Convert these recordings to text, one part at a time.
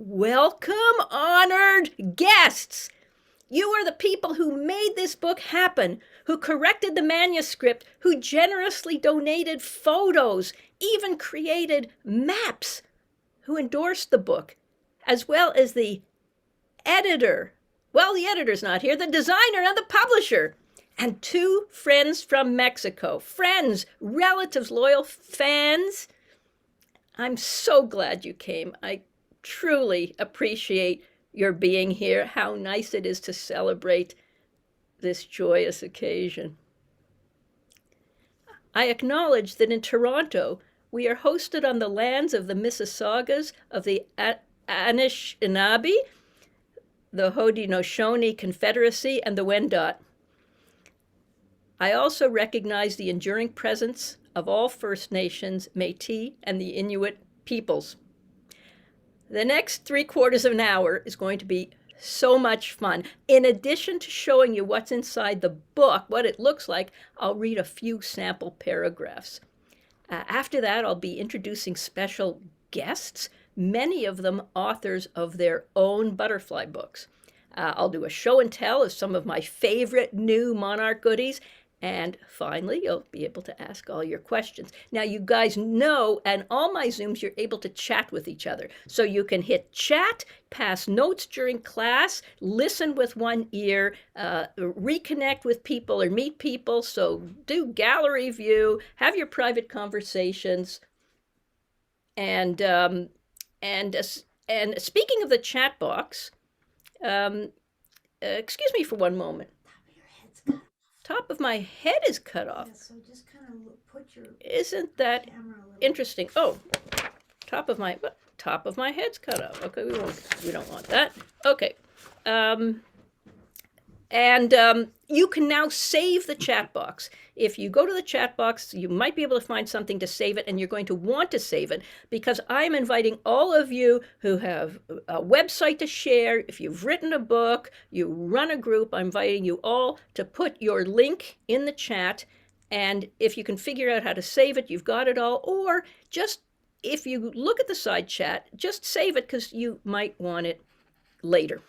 Welcome, honored guests! You are the people who made this book happen, who corrected the manuscript, who generously donated photos, even created maps, who endorsed the book, as well as the editor. Well, the editor's not here, the designer and the publisher. And two friends from Mexico. Friends, relatives, loyal fans. I'm so glad you came. I truly appreciate your being here. How nice it is to celebrate this joyous occasion. I acknowledge that in Toronto, we are hosted on the lands of the Mississaugas of the Anishinaabe, the Haudenosaunee Confederacy, and the Wendat. I also recognize the enduring presence of all First Nations, Métis, and the Inuit peoples. The next 3/4 of an hour is going to be so much fun. In addition to showing you what's inside the book, what it looks like, I'll read a few sample paragraphs. After that, I'll be introducing special guests, many of them authors of their own butterfly books. I'll do a show and tell of some of my favorite new Monarch goodies. And finally, you'll be able to ask all your questions. Now, you guys know, and all my Zooms, you're able to chat with each other. So you can hit chat, pass notes during class, listen with one ear, reconnect with people or meet people. So do gallery view, have your private conversations. And speaking of the chat box, excuse me for one moment. Top of my head is cut off. Yeah, so just kind of put your Isn't that camera a little interesting? Oh, top of my head's cut off. Okay, we don't want that. Okay, you can now save the chat box. If you go to the chat box, you might be able to find something to save it, and you're going to want to save it because I'm inviting all of you who have a website to share. If you've written a book, you run a group, I'm inviting you all to put your link in the chat. And if you can figure out how to save it, you've got it all. Or just, if you look at the side chat, just save it because you might want it later.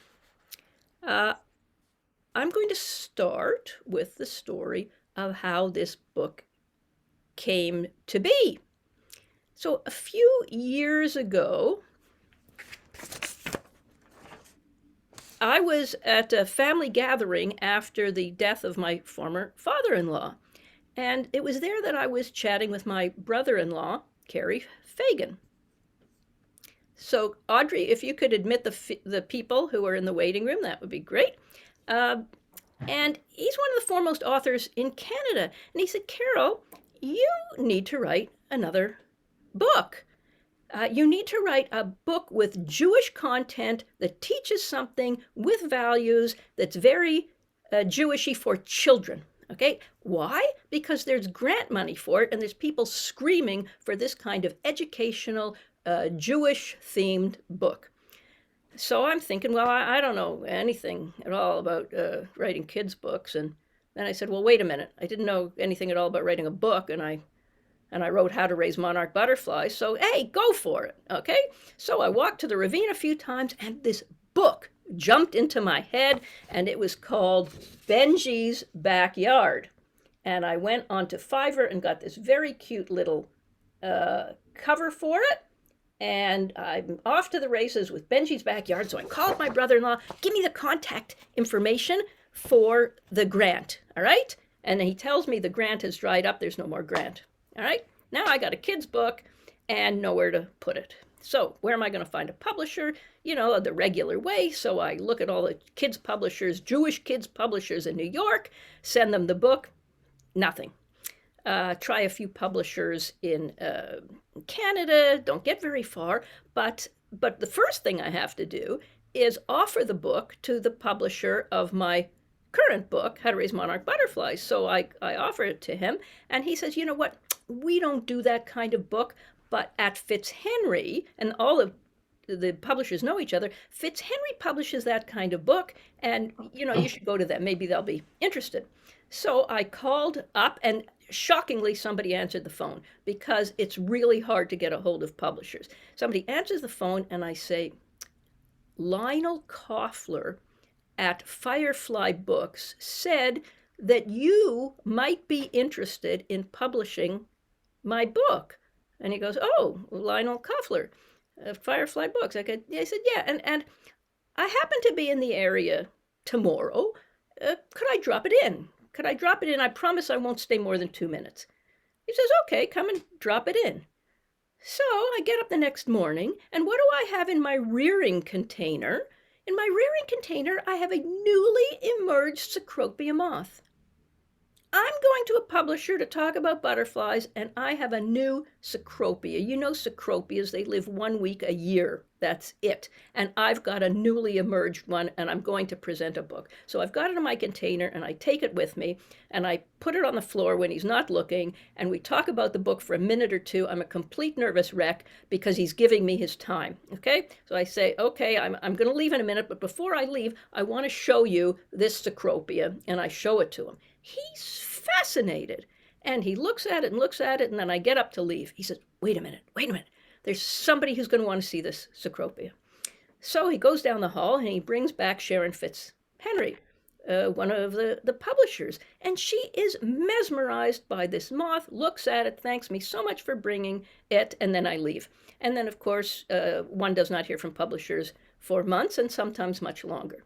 I'm going to start with the story of how this book came to be. So a few years ago, I was at a family gathering after the death of my former father-in-law. And it was there that I was chatting with my brother-in-law, Carrie Fagan. So Audrey, if you could admit the people who are in the waiting room, that would be great. And he's one of the foremost authors in Canada. And he said, Carol, you need to write another book. You need to write a book with Jewish content that teaches something with values that's very Jewishy for children. Okay, why? Because there's grant money for it, and there's people screaming for this kind of educational, Jewish-themed book. So I'm thinking, well, I don't know anything at all about writing kids' books. And then I said, well, wait a minute. I didn't know anything at all about writing a book, and I wrote How to Raise Monarch Butterflies. So, hey, go for it, okay? So I walked to the ravine a few times, and this book jumped into my head, and it was called Benji's Backyard. And I went onto Fiverr and got this very cute little cover for it. And I'm off to the races with Benji's Backyard. So I called my brother-in-law, give me the contact information for the grant, all right? And he tells me the grant has dried up. There's no more grant, all right? Now I got a kid's book and nowhere to put it. So where am I going to find a publisher? You know, the regular way. So I look at all the kids publishers, Jewish kids publishers in New York, send them the book, nothing. Try a few publishers in Canada, don't get very far, but the first thing I have to do is offer the book to the publisher of my current book, How to Raise Monarch Butterflies. So I offer it to him, and he says, you know what, we don't do that kind of book, but at Fitzhenry, and all of the publishers know each other, Fitzhenry publishes that kind of book, and you know, you should go to them, maybe they'll be interested. So I called up, and shockingly, somebody answered the phone because it's really hard to get a hold of publishers. Somebody answers the phone, and I say, Lionel Koffler at Firefly Books said that you might be interested in publishing my book. And he goes, oh, Lionel Koffler, Firefly Books. I said, yeah. And I happen to be in the area tomorrow. Could I drop it in? Could I drop it in? I promise I won't stay more than 2 minutes. He says, okay, come and drop it in. So I get up the next morning, and what do I have in my rearing container? In my rearing container, I have a newly emerged Cecropia moth. I'm going to a publisher to talk about butterflies, and I have a new Cecropia. You know Cecropias, they live 1 week a year. That's it. And I've got a newly emerged one, and I'm going to present a book. So I've got it in my container, and I take it with me, and I put it on the floor when he's not looking, and we talk about the book for a minute or two. I'm a complete nervous wreck because he's giving me his time, okay? So I say, okay, I'm going to leave in a minute, but before I leave, I want to show you this Cecropia, and I show it to him. He's fascinated. And he looks at it and looks at it, and then I get up to leave. He says, wait a minute. There's somebody who's going to want to see this Cecropia. So he goes down the hall, and he brings back Sharon Fitzhenry, one of the publishers. And she is mesmerized by this moth, looks at it, thanks me so much for bringing it, and then I leave. And then, of course, one does not hear from publishers for months and sometimes much longer.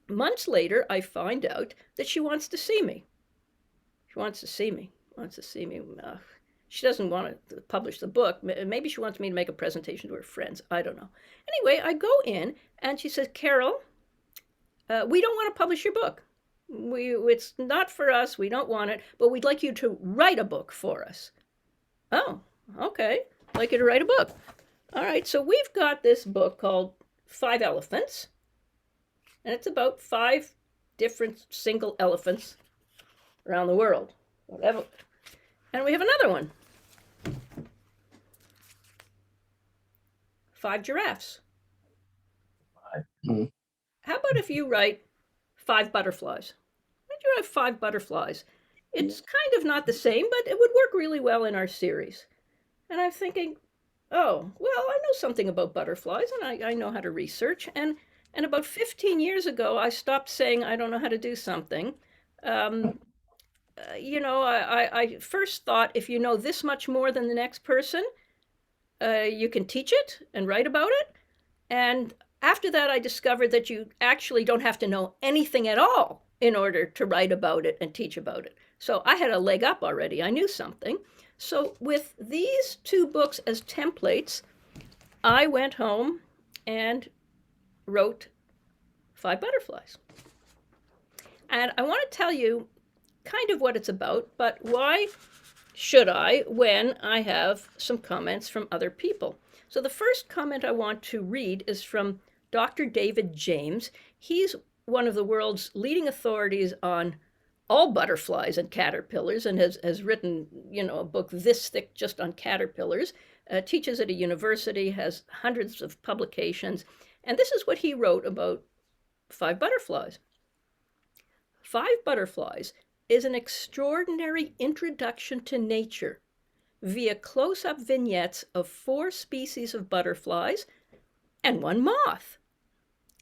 Months later, I find out that she wants to see me. She wants to see me. She doesn't want to publish the book. Maybe she wants me to make a presentation to her friends. I don't know. Anyway, I go in, and she says, Carol, we don't want to publish your book. It's not for us. We don't want it, but we'd like you to write a book for us. Oh, okay. I'd like you to write a book. All right, so we've got this book called 5 Elephants. And it's about 5 different single elephants around the world. Whatever. And we have another one. 5 giraffes. Mm. How about if you write 5 butterflies? Why don't you write 5 butterflies? It's kind of not the same, but it would work really well in our series. And I'm thinking, oh, well, I know something about butterflies, and I know how to research. And about 15 years ago, I stopped saying I don't know how to do something. I first thought if you know this much more than the next person, you can teach it and write about it. And after that, I discovered that you actually don't have to know anything at all in order to write about it and teach about it. So I had a leg up already. I knew something. So with these 2 books as templates, I went home and wrote 5 butterflies. And I want to tell you kind of what it's about, but why should I when I have some comments from other people? So the first comment I want to read is from Dr. David James. He's one of the world's leading authorities on all butterflies and caterpillars, and has written, a book this thick just on caterpillars, teaches at a university, has hundreds of publications. And this is what he wrote about 5 butterflies. 5 Butterflies is an extraordinary introduction to nature via close-up vignettes of 4 species of butterflies and 1 moth.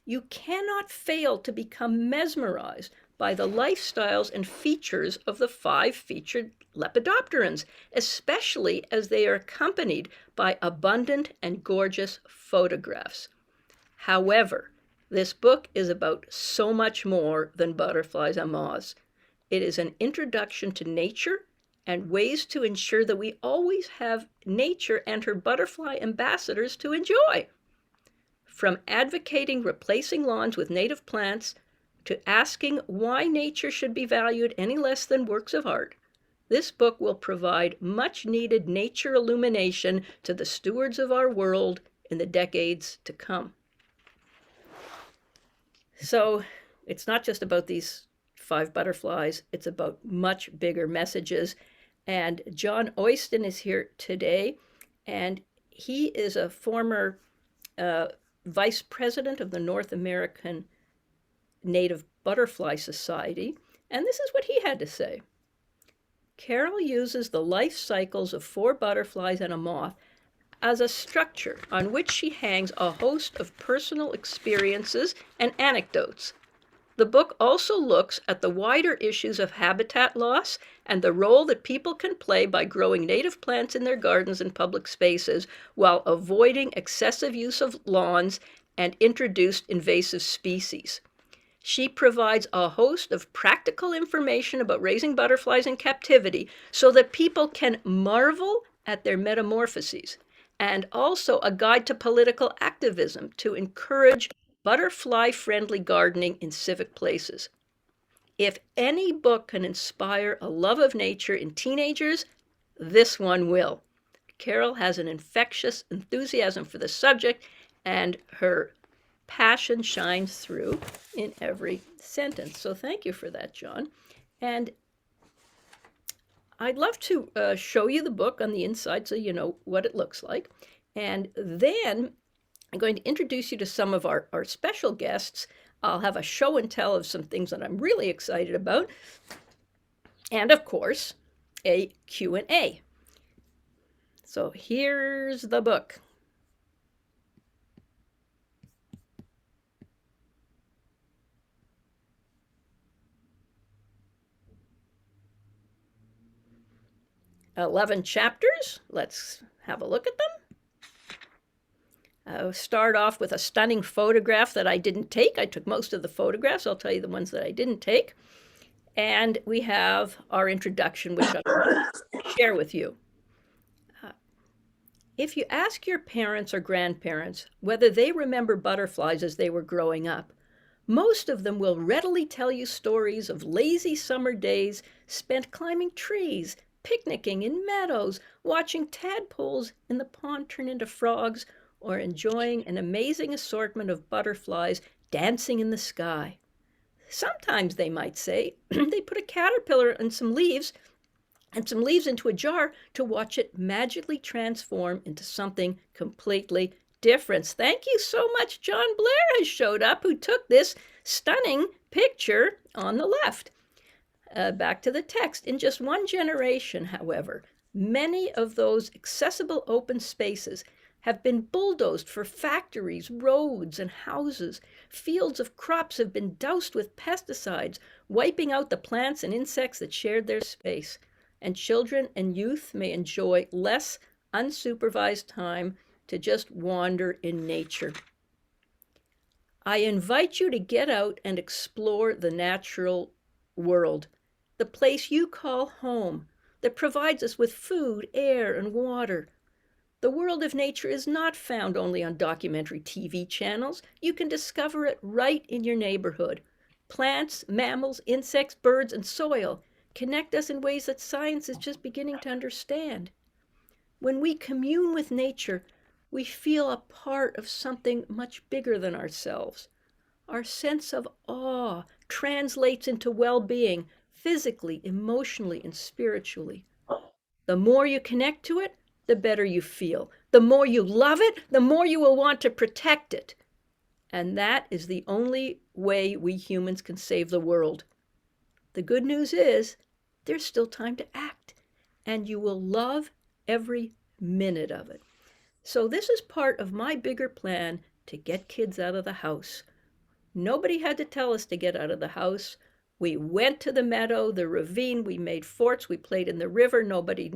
You cannot fail to become mesmerized by the lifestyles and features of the 5 featured lepidopterans, especially as they are accompanied by abundant and gorgeous photographs. However, this book is about so much more than butterflies and moths. It is an introduction to nature and ways to ensure that we always have nature and her butterfly ambassadors to enjoy. From advocating replacing lawns with native plants to asking why nature should be valued any less than works of art, this book will provide much-needed nature illumination to the stewards of our world in the decades to come. So it's not just about these 5 butterflies, it's about much bigger messages. And John Oyston is here today, and he is a former vice president of the North American Native Butterfly Society, and this is what he had to say. Carol uses the life cycles of 4 butterflies and a moth as a structure on which she hangs a host of personal experiences and anecdotes. The book also looks at the wider issues of habitat loss and the role that people can play by growing native plants in their gardens and public spaces while avoiding excessive use of lawns and introduced invasive species. She provides a host of practical information about raising butterflies in captivity so that people can marvel at their metamorphoses, and also a guide to political activism to encourage butterfly-friendly gardening in civic places. If any book can inspire a love of nature in teenagers, this one will. Carol has an infectious enthusiasm for the subject, and her passion shines through in every sentence. So thank you for that, John. And I'd love to show you the book on the inside so you know what it looks like. And then I'm going to introduce you to some of our special guests. I'll have a show and tell of some things that I'm really excited about. And of course, a Q&A. So here's the book. "11 chapters. Let's have a look at them. I'll start off with a stunning photograph that I didn't take. I took most of the photographs. I'll tell you the ones that I didn't take. And we have our introduction, which I'll share with you. If you ask your parents or grandparents whether they remember butterflies as they were growing up, most of them will readily tell you stories of lazy summer days spent climbing trees, picnicking in meadows, watching tadpoles in the pond turn into frogs, or enjoying an amazing assortment of butterflies dancing in the sky. Sometimes, they might say, they put a caterpillar and some leaves into a jar to watch it magically transform into something completely different. Thank you so much. John Blair has showed up, who took this stunning picture on the left. Back to the text. In just one generation, however, many of those accessible open spaces have been bulldozed for factories, roads, and houses. Fields of crops have been doused with pesticides, wiping out the plants and insects that shared their space. And children and youth may enjoy less unsupervised time to just wander in nature. I invite you to get out and explore the natural world, the place you call home, that provides us with food, air, and water. The world of nature is not found only on documentary TV channels. You can discover it right in your neighborhood. Plants, mammals, insects, birds, and soil connect us in ways that science is just beginning to understand. When we commune with nature, we feel a part of something much bigger than ourselves. Our sense of awe translates into well-being, physically, emotionally, and spiritually. The more you connect to it, the better you feel. The more you love it, the more you will want to protect it. And that is the only way we humans can save the world. The good news is there's still time to act, and you will love every minute of it. So this is part of my bigger plan to get kids out of the house. Nobody had to tell us to get out of the house. We went to the meadow, the ravine, we made forts, we played in the river, nobody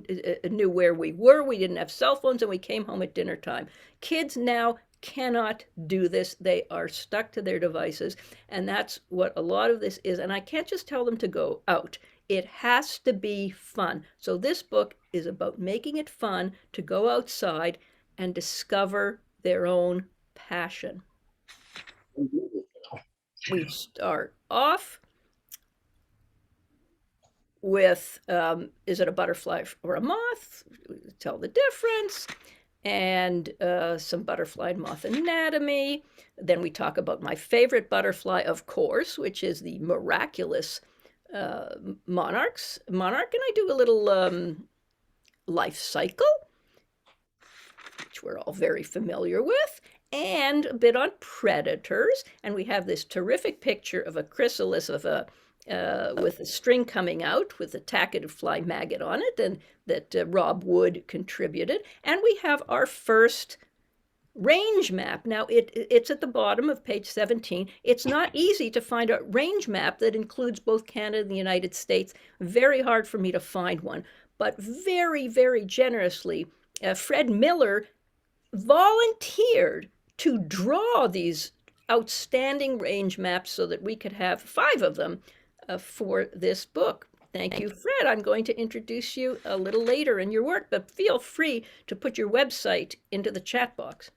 knew where we were, we didn't have cell phones, and we came home at dinner time. Kids now cannot do this. They are stuck to their devices, and that's what a lot of this is. And I can't just tell them to go out. It has to be fun. So this book is about making it fun to go outside and discover their own passion. We start off with, is it a butterfly or a moth? Tell the difference. And some butterfly and moth anatomy. Then we talk about my favorite butterfly, of course, which is the miraculous Monarch. And I do a little life cycle, which we're all very familiar with, and a bit on predators. And we have this terrific picture of a chrysalis of a with a string coming out with a tacketed fly maggot on it, and that Rob Wood contributed. And we have our first range map. Now, it's at the bottom of page 17. It's not easy to find a range map that includes both Canada and the United States. Very hard for me to find one. But very, very generously, Fred Miller volunteered to draw these outstanding range maps so that we could have 5 of them for this book. Thank you, Fred. I'm going to introduce you a little later in your work, but feel free to put your website into the chat box.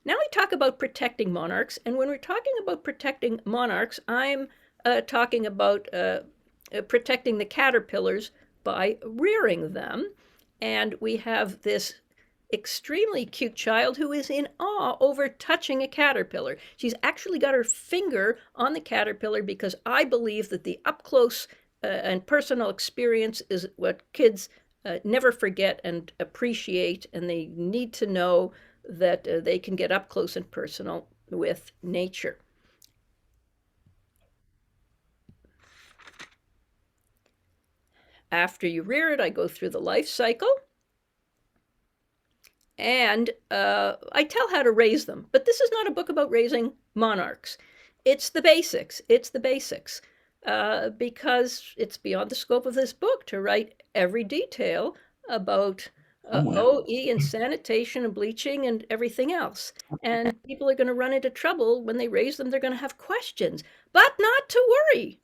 Now we talk about protecting monarchs, and when we're talking about protecting monarchs, I'm talking about protecting the caterpillars by rearing them. And we have this extremely cute child who is in awe over touching a caterpillar. She's actually got her finger on the caterpillar because I believe that the up close and personal experience is what kids never forget and appreciate, and they need to know that they can get up close and personal with nature. After you rear it, I go through the life cycle. And I tell how to raise them. But this is not a book about raising monarchs. It's the basics. It's the basics. Because it's beyond the scope of this book to write every detail about OE and sanitation and bleaching and everything else. And people are going to run into trouble when they raise them. They're going to have questions. But not to worry.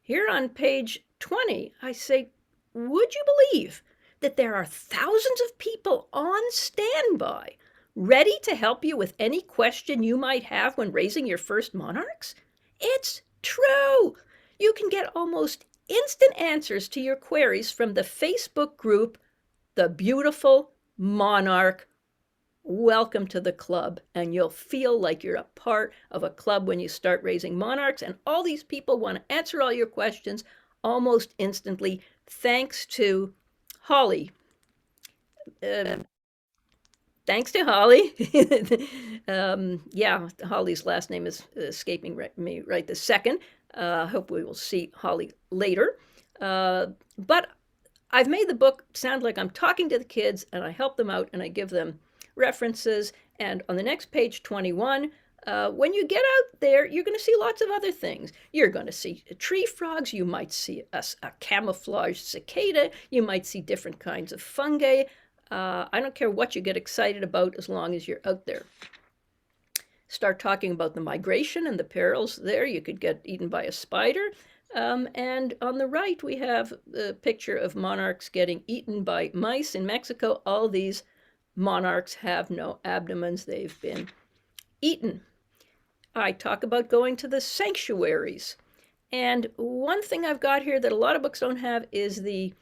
Here on page 20, I say, would you believe that there are thousands of people on standby, ready to help you with any question you might have when raising your first monarchs? It's true. You can get almost instant answers to your queries from the Facebook group, The Beautiful Monarch. Welcome to the club, and you'll feel like you're a part of a club when you start raising monarchs, and all these people want to answer all your questions almost instantly, thanks to Holly. Thanks to Holly. Yeah, Holly's last name is escaping me right this second. Hope we will see Holly later. But I've made the book sound like I'm talking to the kids, and I help them out, and I give them references. And on the next page, 21, when you get out there, you're going to see lots of other things. You're going to see tree frogs. You might see a camouflaged cicada. You might see different kinds of fungi. I don't care what you get excited about as long as you're out there. Start talking about the migration and the perils there. You could get eaten by a spider. And on the right, we have a picture of monarchs getting eaten by mice in Mexico. All these monarchs have no abdomens. They've been eaten. I talk about going to the sanctuaries. And one thing I've got here that a lot of books don't have is the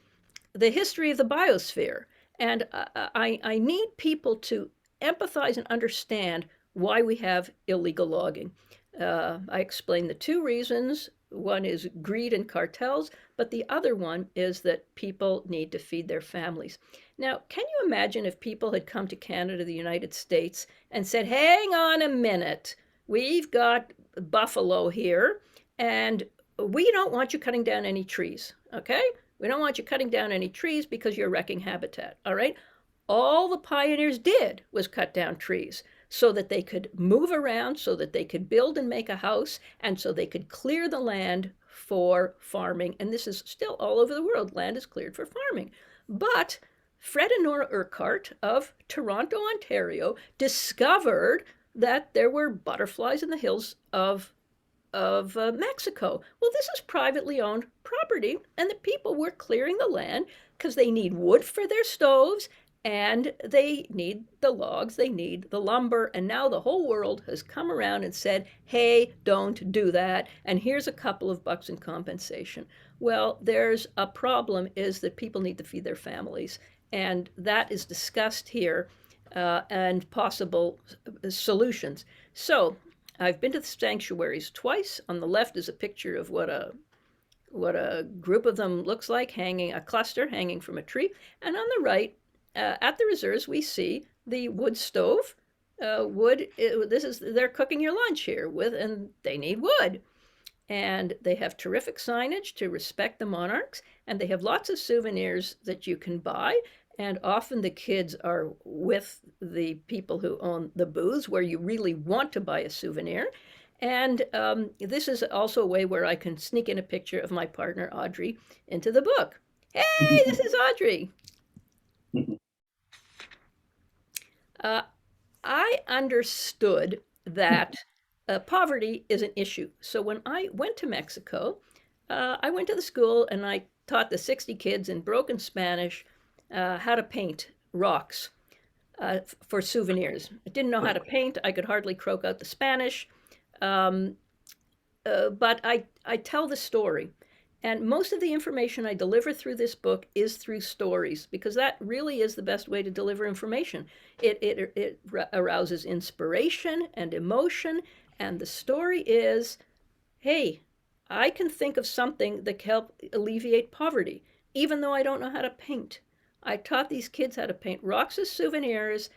history of the biosphere. And I need people to empathize and understand why we have illegal logging. I explain the 2 reasons. One is greed and cartels, but the other one is that people need to feed their families. Now, can you imagine if people had come to Canada, the United States, and said, hang on a minute, we've got buffalo here, and we don't want you cutting down any trees, okay? We don't want you cutting down any trees because you're wrecking habitat, all right? All the pioneers did was cut down trees so that they could move around, so that they could build and make a house, and so they could clear the land for farming. And this is still all over the world. Land is cleared for farming. But Fred and Nora Urquhart of Toronto, Ontario, discovered that there were butterflies in the hills of Mexico. Well, this is privately owned property, and the people were clearing the land because they need wood for their stoves, and they need the logs, they need the lumber, and now the whole world has come around and said, hey, don't do that, and here's a couple of bucks in compensation. Well, there's a problem, is that people need to feed their families, and that is discussed here, and possible solutions. So I've been to the sanctuaries twice. On the left is a picture of what a group of them looks like, a cluster hanging from a tree, and on the right, at the reserves, we see the wood stove. They're cooking your lunch here with, and they need wood. And they have terrific signage to respect the monarchs, and they have lots of souvenirs that you can buy. And often the kids are with the people who own the booths where you really want to buy a souvenir. And this is also a way where I can sneak in a picture of my partner, Audrey, into the book. Hey, this is Audrey. Uh, I understood that poverty is an issue. So when I went to Mexico, I went to the school and I taught the 60 kids in broken Spanish how to paint rocks for souvenirs. I didn't know how to paint. I could hardly croak out the Spanish. Um, but I tell the story. And most of the information I deliver through this book is through stories, because that really is the best way to deliver information. It arouses inspiration and emotion. And the story is, hey, I can think of something that can help alleviate poverty, even though I don't know how to paint. I taught these kids how to paint rocks as souvenirs.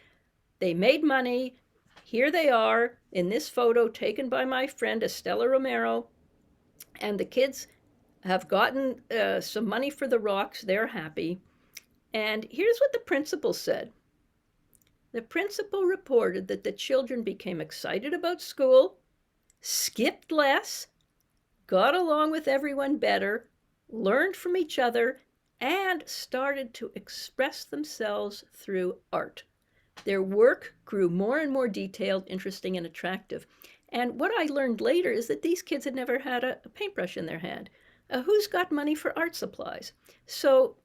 They made money. Here they are in this photo taken by my friend Estela Romero. And the kids have gotten some money for the rocks. They're happy. And here's what the principal said. The principal reported that the children became excited about school, skipped less, got along with everyone better, learned from each other, and started to express themselves through art. Their work grew more and more detailed, interesting, and attractive. And what I learned later is that these kids had never had a paintbrush in their hand. Who's got money for art supplies? So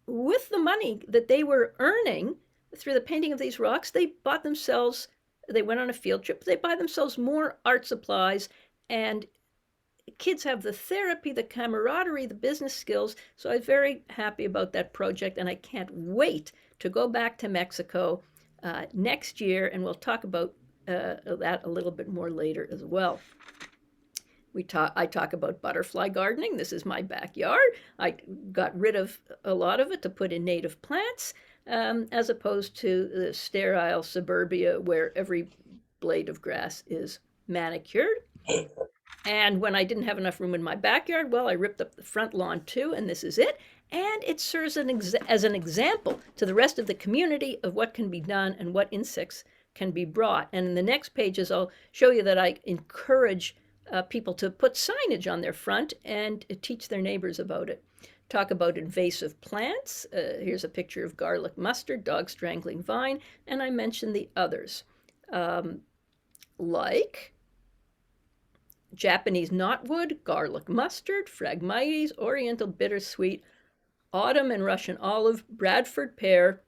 with the money that they were earning through the painting of these rocks, they bought themselves, they went on a field trip, they buy themselves more art supplies, and kids have the therapy, the camaraderie, the business skills. So I'm very happy about that project, and I can't wait to go back to Mexico next year, and we'll talk about that a little bit more later as well. I talk about butterfly gardening. This is my backyard. I got rid of a lot of it to put in native plants, as opposed to the sterile suburbia where every blade of grass is manicured. And when I didn't have enough room in my backyard, well, I ripped up the front lawn too, and this is it. And it serves as an example to the rest of the community of what can be done and what insects can be brought. And in the next pages, I'll show you that I encourage people to put signage on their front and teach their neighbors about it. Talk about invasive plants. Here's a picture of garlic mustard, dog strangling vine, and I mentioned the others, like Japanese knotwood, garlic mustard, Phragmites, oriental bittersweet, autumn and Russian olive, Bradford pear,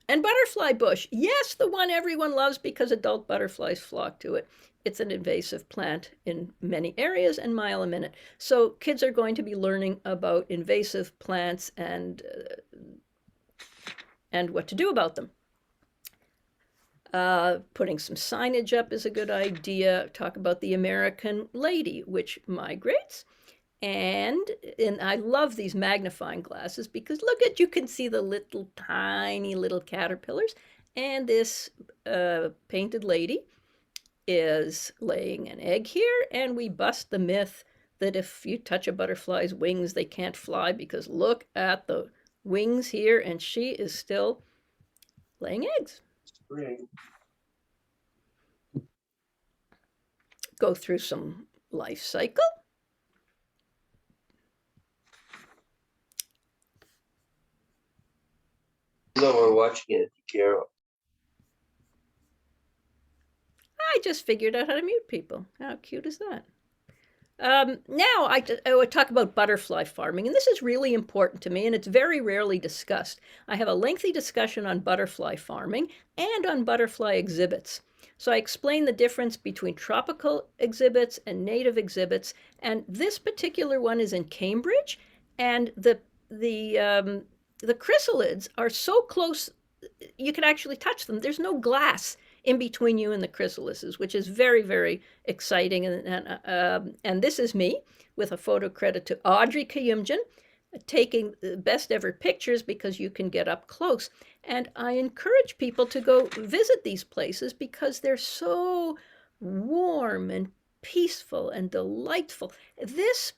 and butterfly bush. Yes, the one everyone loves because adult butterflies flock to it. It's an invasive plant in many areas and mile a minute. So kids are going to be learning about invasive plants and what to do about them. Putting some signage up is a good idea. Talk about the American lady, which migrates. And I love these magnifying glasses because look at, you can see the little tiny little caterpillars. And this painted lady is laying an egg here, and we bust the myth that if you touch a butterfly's wings, they can't fly, because look at the wings here, and she is still laying eggs. Spring. Go through some life cycle. No, we're watching it, Carol. I just figured out how to mute people. How cute is that? Now I would talk about butterfly farming, and this is really important to me, and it's very rarely discussed. I have a lengthy discussion on butterfly farming and on butterfly exhibits. So I explain the difference between tropical exhibits and native exhibits, and this particular one is in Cambridge, and the chrysalids are so close you can actually touch them. There's no glass in between you and the chrysalises, which is very, very exciting. And this is me with a photo credit to Audrey Kayumjan, taking the best ever pictures because you can get up close. And I encourage people to go visit these places because they're so warm and peaceful and delightful. This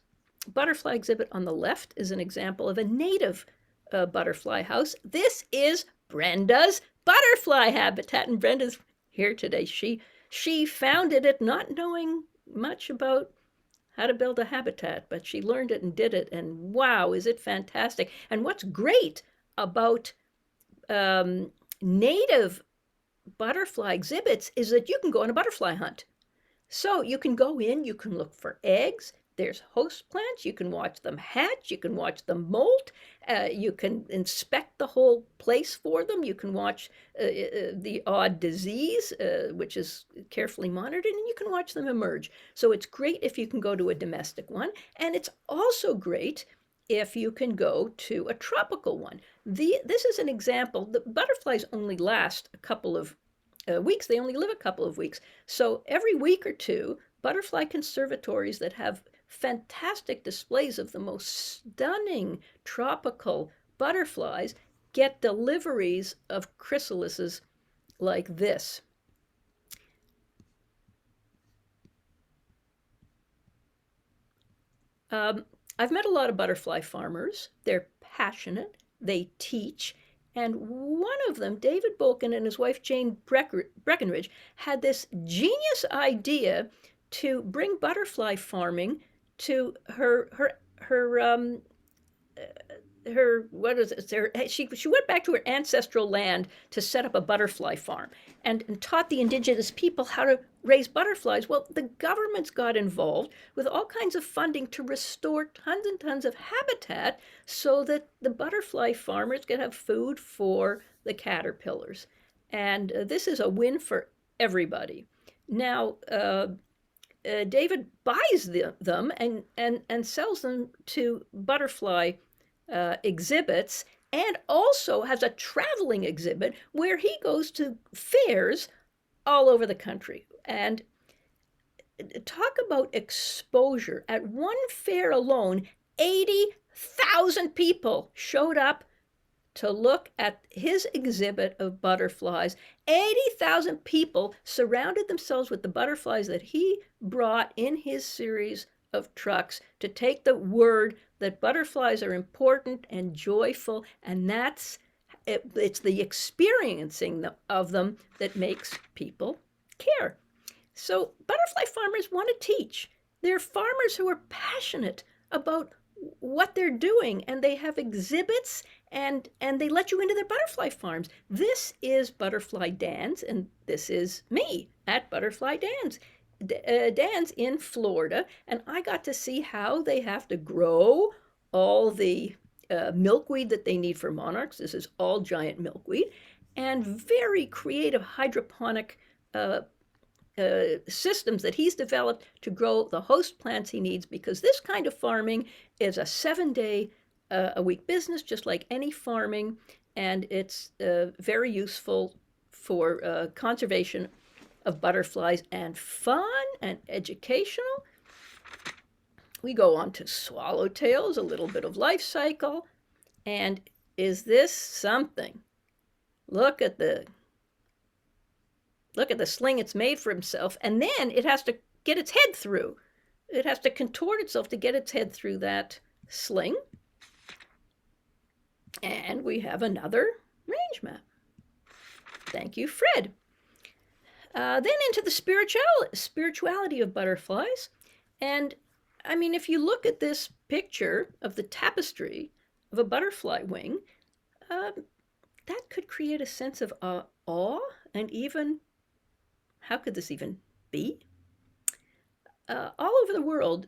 butterfly exhibit on the left is an example of a native butterfly house. This is Brenda's butterfly habitat, and Brenda's here today. She founded it not knowing much about how to build a habitat, but she learned it and did it, and wow, is it fantastic. And what's great about native butterfly exhibits is that you can go on a butterfly hunt. So you can go in, you can look for eggs. There's host plants. You can watch them hatch. You can watch them molt. You can inspect the whole place for them. You can watch the odd disease, which is carefully monitored, and you can watch them emerge. So it's great if you can go to a domestic one, and it's also great if you can go to a tropical one. This is an example. The butterflies only last a couple of weeks. They only live a couple of weeks. So every week or two, butterfly conservatories that have fantastic displays of the most stunning tropical butterflies get deliveries of chrysalises like this. I've met a lot of butterfly farmers. They're passionate, they teach, and one of them, David Bolkin, and his wife Jane Breckenridge, had this genius idea to bring butterfly farming to her what is it? She went back to her ancestral land to set up a butterfly farm and taught the indigenous people how to raise butterflies. Well, the governments got involved with all kinds of funding to restore tons and tons of habitat so that the butterfly farmers could have food for the caterpillars. And this is a win for everybody. Now, David buys them and sells them to butterfly exhibits, and also has a traveling exhibit where he goes to fairs all over the country. And talk about exposure. At one fair alone, 80,000 people showed up to look at his exhibit of butterflies. 80,000 people surrounded themselves with the butterflies that he brought in his series of trucks to take the word that butterflies are important and joyful, and it's the experiencing of them that makes people care. So butterfly farmers want to teach. They're farmers who are passionate about what they're doing, and they have exhibits, and they let you into their butterfly farms. This is Butterfly Dan's, and this is me at Butterfly Dan's. Dan's in Florida, and I got to see how they have to grow all the milkweed that they need for monarchs. This is all giant milkweed, and very creative hydroponic systems that he's developed to grow the host plants he needs, because this kind of farming is a 7-day a week business, just like any farming, and it's very useful for conservation of butterflies and fun and educational. We go on to swallowtails, a little bit of life cycle. And is this something? Look at the sling it's made for himself, and then it has to get its head through. It has to contort itself to get its head through that sling. And we have another range map. Thank you, Fred. Then into the spirituality of butterflies. And I mean, if you look at this picture of the tapestry of a butterfly wing, that could create a sense of awe, and even, how could this even be? All over the world,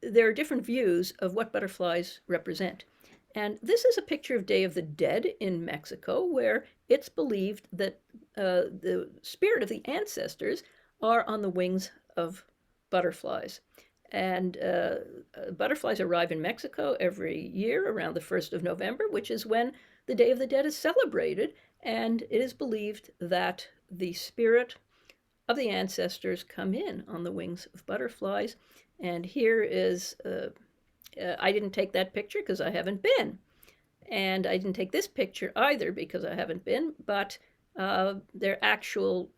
there are different views of what butterflies represent. And this is a picture of Day of the Dead in Mexico, where it's believed that the spirit of the ancestors are on the wings of butterflies. And butterflies arrive in Mexico every year around the 1st of November, which is when the Day of the Dead is celebrated. And it is believed that the spirit of the ancestors come in on the wings of butterflies. And here is, I didn't take that picture because I haven't been. And I didn't take this picture either because I haven't been, but they're actual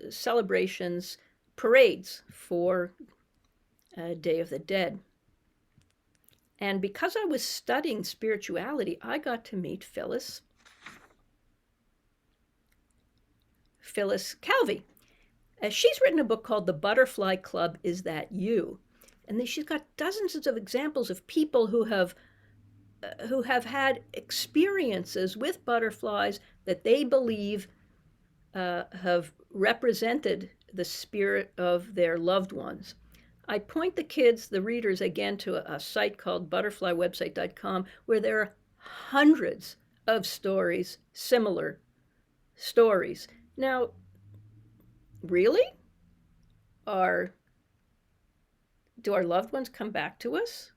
celebrations, parades for Day of the Dead. And because I was studying spirituality, I got to meet Phyllis Calvi. She's written a book called The Butterfly Club, Is That You? And she's got dozens of examples of people who have had experiences with butterflies that they believe have represented the spirit of their loved ones. I point the kids, the readers, again to a site called butterflywebsite.com, where there are hundreds of stories, similar stories. Now, really? Do our loved ones come back to us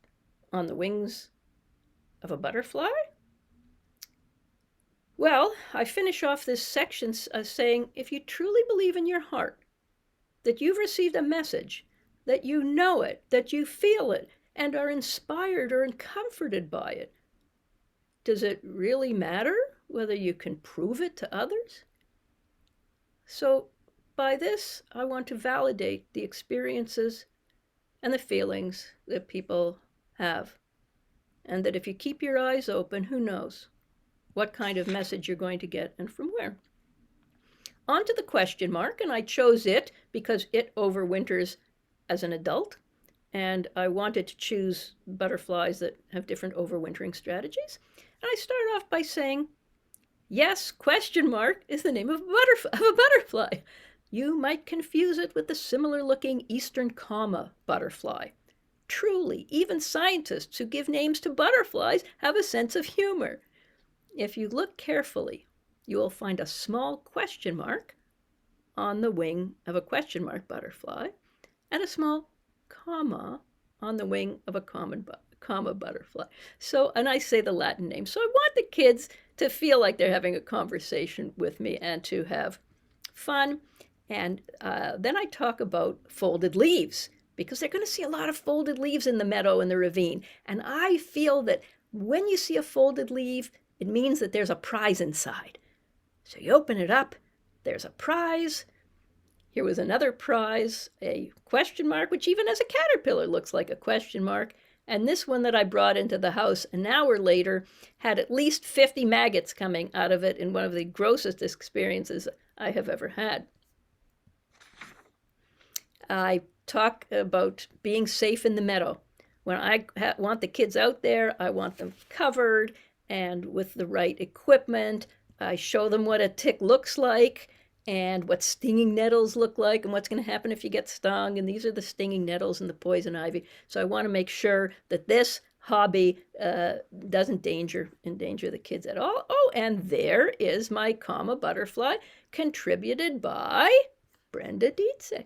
on the wings of a butterfly? Well, I finish off this section saying, if you truly believe in your heart that you've received a message, that you know it, that you feel it, and are inspired or comforted by it, does it really matter whether you can prove it to others? So by this, I want to validate the experiences and the feelings that people have. And that if you keep your eyes open, who knows what kind of message you're going to get and from where. On to the question mark, and I chose it because it overwinters as an adult, and I wanted to choose butterflies that have different overwintering strategies. And I start off by saying, yes, question mark is the name of a butterfly. You might confuse it with the similar-looking eastern comma butterfly. Truly, even scientists who give names to butterflies have a sense of humor. If you look carefully, you will find a small question mark on the wing of a question mark butterfly and a small comma on the wing of a comma butterfly. So, and I say the Latin name. So I want the kids to feel like they're having a conversation with me and to have fun. And then I talk about folded leaves, because they're going to see a lot of folded leaves in the meadow and the ravine. And I feel that when you see a folded leaf, it means that there's a prize inside. So you open it up, there's a prize. Here was another prize, a question mark, which even as a caterpillar looks like a question mark. And this one that I brought into the house an hour later had at least 50 maggots coming out of it in one of the grossest experiences I have ever had. I talk about being safe in the meadow. When I want the kids out there, I want them covered and with the right equipment. I show them what a tick looks like and what stinging nettles look like and what's going to happen if you get stung. And these are the stinging nettles and the poison ivy. So I want to make sure that this hobby doesn't endanger the kids at all. Oh, and there is my comma butterfly, contributed by Brenda Dietzig.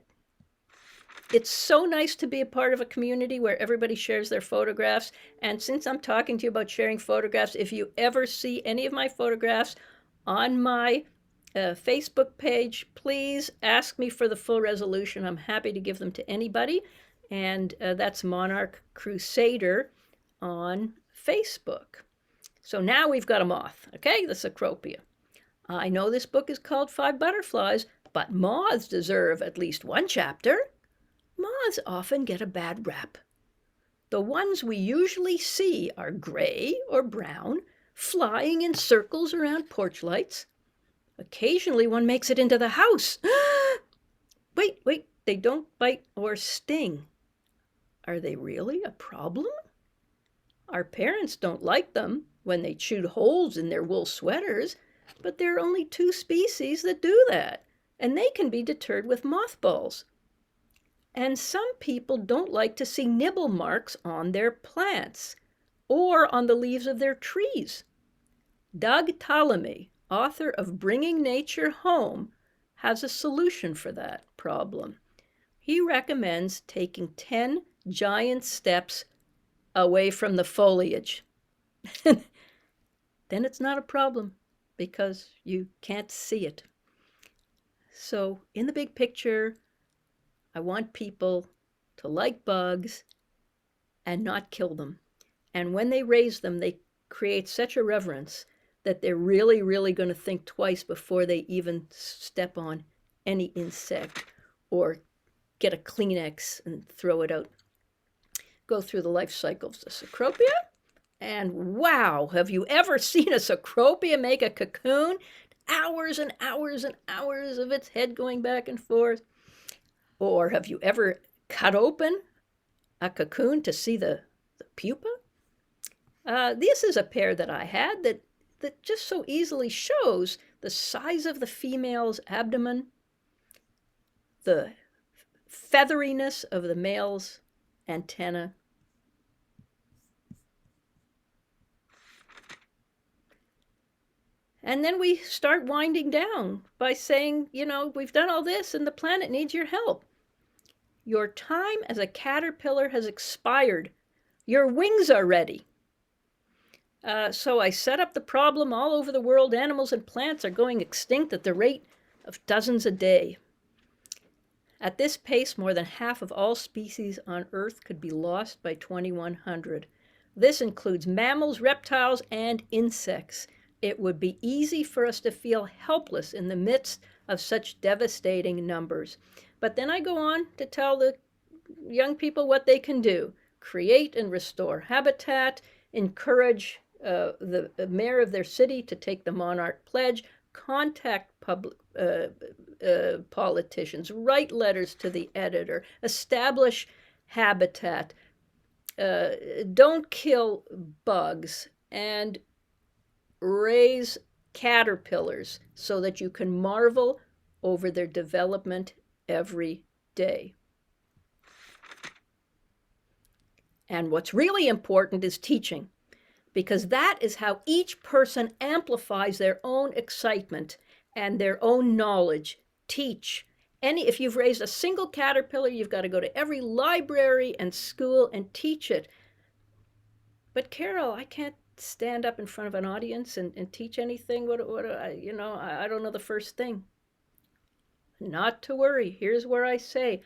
It's so nice to be a part of a community where everybody shares their photographs. And since I'm talking to you about sharing photographs, if you ever see any of my photographs on my Facebook page, please ask me for the full resolution. I'm happy to give them to anybody. And that's Monarch Crusader on Facebook. So now we've got a moth, okay? The Cecropia. I know this book is called 5 Butterflies, but moths deserve at least one chapter. Moths often get a bad rap. The ones we usually see are gray or brown, flying in circles around porch lights. Occasionally one makes it into the house. Wait, they don't bite or sting. Are they really a problem? Our parents don't like them when they chewed holes in their wool sweaters, but there are only 2 species that do that, and they can be deterred with mothballs. And some people don't like to see nibble marks on their plants or on the leaves of their trees. Doug Tallamy, author of Bringing Nature Home, has a solution for that problem. He recommends taking 10 giant steps away from the foliage. Then it's not a problem because you can't see it. So in the big picture, I want people to like bugs and not kill them. And when they raise them, they create such a reverence that they're really, really going to think twice before they even step on any insect or get a Kleenex and throw it out go through the life cycle of the Cecropia. And wow, have you ever seen a Cecropia make a cocoon? Hours and hours and hours of its head going back and forth. Or have you ever cut open a cocoon to see the pupa? This is a pair that I had that just so easily shows the size of the female's abdomen, the featheriness of the male's antenna. And then we start winding down by saying, we've done all this and the planet needs your help. Your time as a caterpillar has expired. Your wings are ready. So I set up the problem all over the world. Animals and plants are going extinct at the rate of dozens a day. At this pace, more than half of all species on Earth could be lost by 2100. This includes mammals, reptiles, and insects. It would be easy for us to feel helpless in the midst of such devastating numbers. But then I go on to tell the young people what they can do. Create and restore habitat, encourage the mayor of their city to take the Monarch pledge, contact public politicians, write letters to the editor, establish habitat, don't kill bugs, and raise caterpillars so that you can marvel over their development every day. And what's really important is teaching, because that is how each person amplifies their own excitement and their own knowledge. Teach. If you've raised a single caterpillar, you've got to go to every library and school and teach it. But Carol, I can't stand up in front of an audience and teach anything. I don't know the first thing. Not to worry. Here's where I say,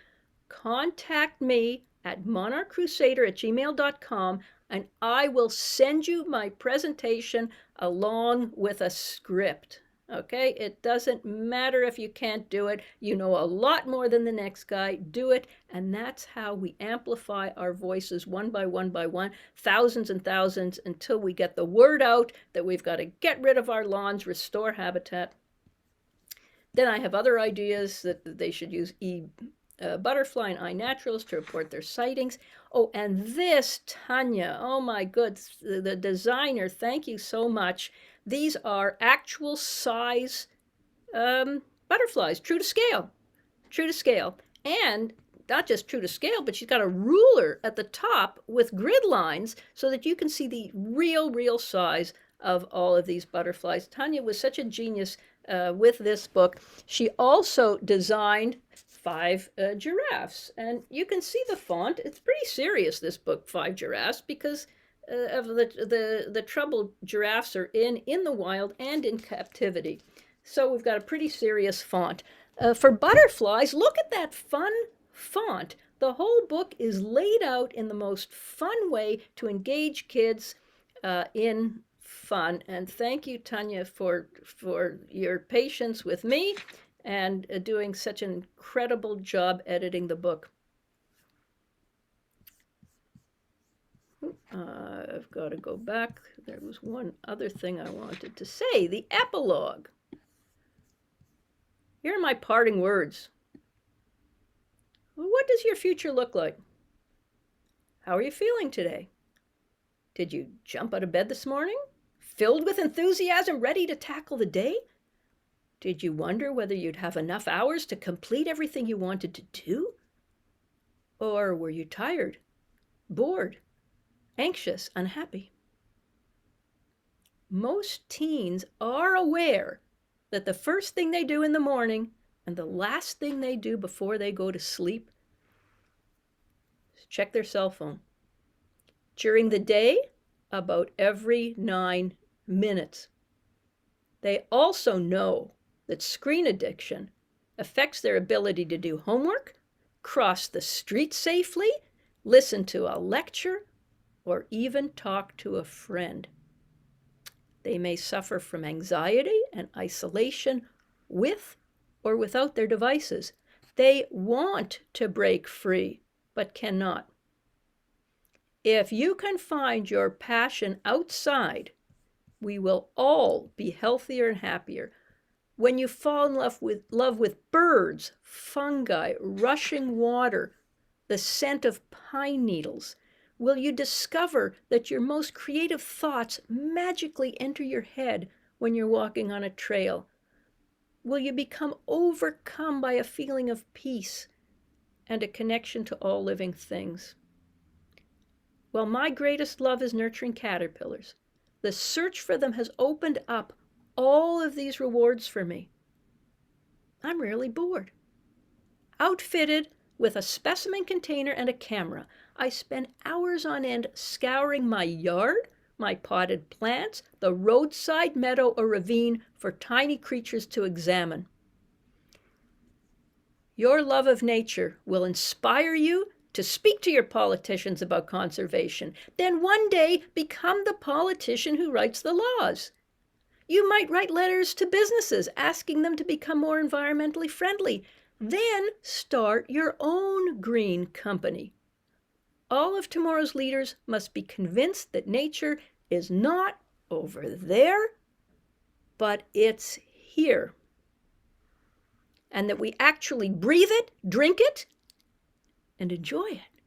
contact me at monarchcrusader@gmail.com, and I will send you my presentation along with a script. Okay? It doesn't matter if you can't do it. You know a lot more than the next guy. Do it. And that's how we amplify our voices one by one, thousands and thousands, until we get the word out that we've got to get rid of our lawns, restore habitat. Then I have other ideas that they should use butterfly and iNaturalist to report their sightings. Oh, and this, Tanya, oh my goodness, the designer, thank you so much. These are actual size butterflies, true to scale. And not just true to scale, but she's got a ruler at the top with grid lines so that you can see the real size of all of these butterflies. Tanya was such a genius with this book. She also designed 5 giraffes, and you can see the font. It's pretty serious, this book, 5 giraffes, because of the trouble giraffes are in the wild and in captivity. So we've got a pretty serious font. For butterflies, look at that fun font. The whole book is laid out in the most fun way to engage kids in fun. And thank you, Tanya, for your patience with me and doing such an incredible job editing the book. I've got to go back. There was one other thing I wanted to say. The epilogue. Here are my parting words. What does your future look like? How are you feeling today? Did you jump out of bed this morning, filled with enthusiasm, ready to tackle the day? Did you wonder whether you'd have enough hours to complete everything you wanted to do? Or were you tired, bored, anxious, unhappy? Most teens are aware that the first thing they do in the morning and the last thing they do before they go to sleep is check their cell phone. During the day, about every 9 minutes. They also know that screen addiction affects their ability to do homework, cross the street safely, listen to a lecture, or even talk to a friend. They may suffer from anxiety and isolation with or without their devices. They want to break free, but cannot. If you can find your passion outside, we will all be healthier and happier. When you fall in love with birds, fungi, rushing water, the scent of pine needles, will you discover that your most creative thoughts magically enter your head when you're walking on a trail? Will you become overcome by a feeling of peace and a connection to all living things? Well, my greatest love is nurturing caterpillars. The search for them has opened up all of these rewards for me. I'm rarely bored. Outfitted with a specimen container and a camera, I spend hours on end scouring my yard, my potted plants, the roadside meadow or ravine for tiny creatures to examine. Your love of nature will inspire you to speak to your politicians about conservation. Then one day become the politician who writes the laws. You might write letters to businesses asking them to become more environmentally friendly. Then start your own green company. All of tomorrow's leaders must be convinced that nature is not over there, but it's here. And that we actually breathe it, drink it, and enjoy it.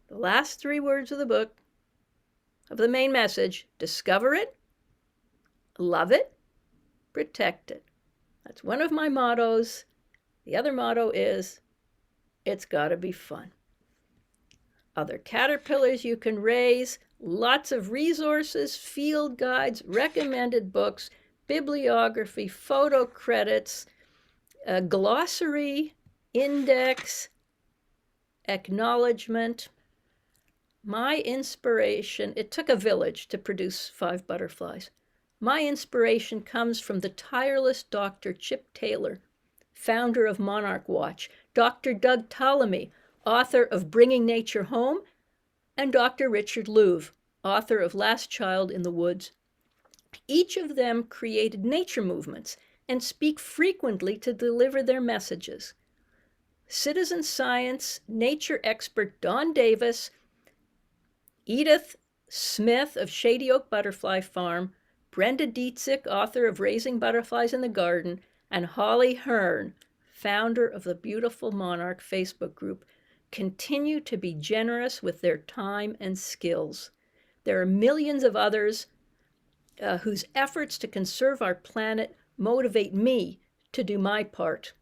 The last 3 words of the book, of the main message: discover it, love it, protect it. That's one of my mottos. The other motto is, it's gotta be fun. Other caterpillars you can raise, lots of resources, field guides, recommended books, bibliography, photo credits, a glossary, index, acknowledgement. My inspiration, it took a village to produce 5 butterflies. My inspiration comes from the tireless Dr. Chip Taylor, founder of Monarch Watch, Dr. Doug Tallamy, author of Bringing Nature Home, and Dr. Richard Louv, author of Last Child in the Woods. Each of them created nature movements and speak frequently to deliver their messages. Citizen science nature expert Don Davis, Edith Smith of Shady Oak Butterfly Farm, Brenda Dietzick, author of Raising Butterflies in the Garden, and Holly Hearn, founder of the Beautiful Monarch Facebook group, continue to be generous with their time and skills. There are millions of others whose efforts to conserve our planet motivate me to do my part.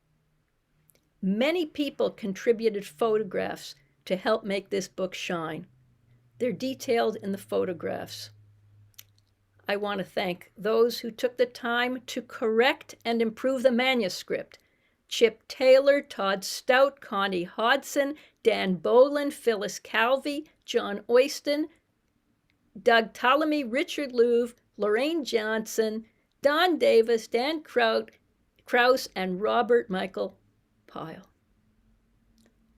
Many people contributed photographs to help make this book shine. They're detailed in the photographs. I want to thank those who took the time to correct and improve the manuscript: Chip Taylor, Todd Stout, Connie Hodson, Dan Boland, Phyllis Calvey, John Oyston, Doug Tallamy, Richard Louv, Lorraine Johnson, Don Davis, Dan Krause, and Robert Michael Pyle.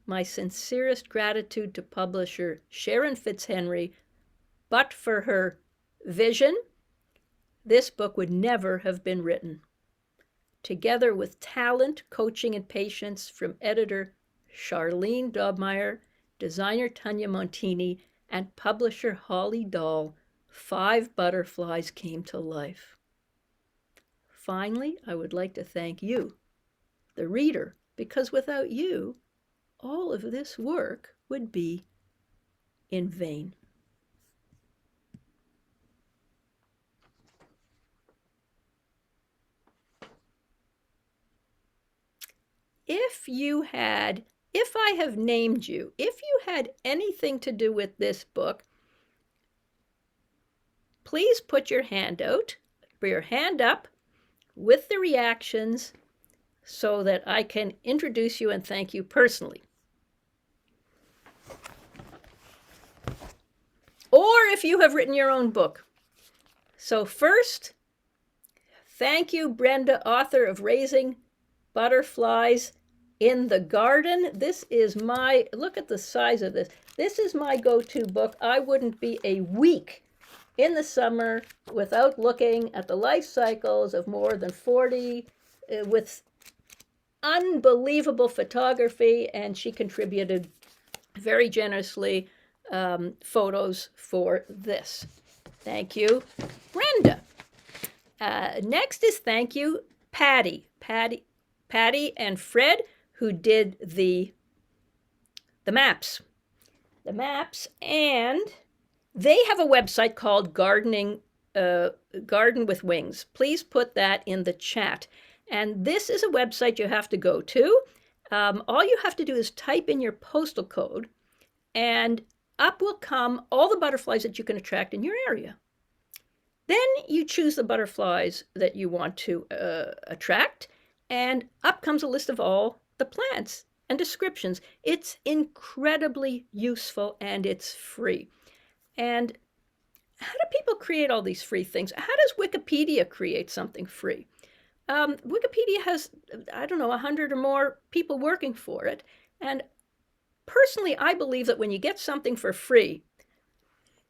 My sincerest gratitude to publisher Sharon Fitzhenry. But for her vision, this book would never have been written. Together with talent, coaching, and patience from editor Charlene Dobmeyer, designer Tanya Montini, and publisher Holly Dahl, 5 butterflies came to life. Finally, I would like to thank you, the reader, because without you, all of this work would be in vain. If I have named you, if you had anything to do with this book, please put your hand out, or your hand up with the reactions so that I can introduce you and thank you personally. Or if you have written your own book. So first, thank you, Brenda, author of Raising Butterflies in the Garden. This is my, look at the size of this. This is my go-to book. I wouldn't be a week in the summer without looking at the life cycles of more than 40 with unbelievable photography, and she contributed very generously photos for this. Thank you, Brenda. Next is thank you, Patty and Fred, who did the maps. The maps, and they have a website called Garden with Wings. Please put that in the chat. And this is a website you have to go to. All you have to do is type in your postal code, and up will come all the butterflies that you can attract in your area. Then you choose the butterflies that you want to attract, and up comes a list of all the plants and descriptions. It's incredibly useful, and it's free. And how do people create all these free things? How does Wikipedia create something free? Wikipedia has, I don't know, 100 or more people working for it. And personally, I believe that when you get something for free,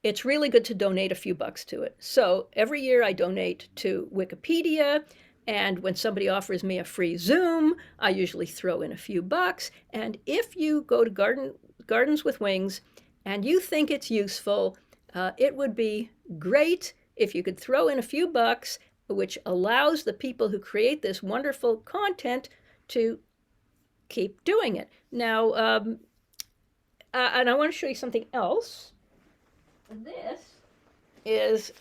it's really good to donate a few bucks to it. So every year I donate to Wikipedia. And when somebody offers me a free Zoom, I usually throw in a few bucks. And if you go to Gardens with Wings and you think it's useful, it would be great if you could throw in a few bucks, which allows the people who create this wonderful content to keep doing it. Now, and I want to show you something else. This is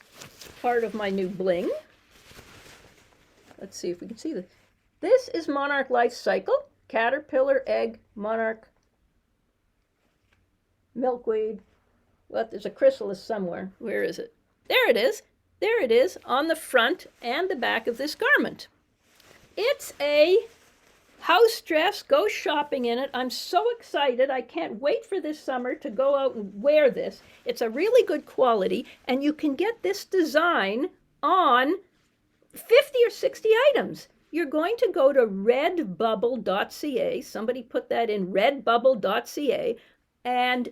part of my new bling. Let's see if we can see this. This is Monarch Life Cycle, caterpillar, egg, monarch, milkweed. What? There's a chrysalis somewhere. Where is it? There it is. There it is on the front and the back of this garment. It's a house dress. Go shopping in it. I'm so excited. I can't wait for this summer to go out and wear this. It's a really good quality, and you can get this design on 50 or 60 items. You're going to go to redbubble.ca. Somebody put that in redbubble.ca, and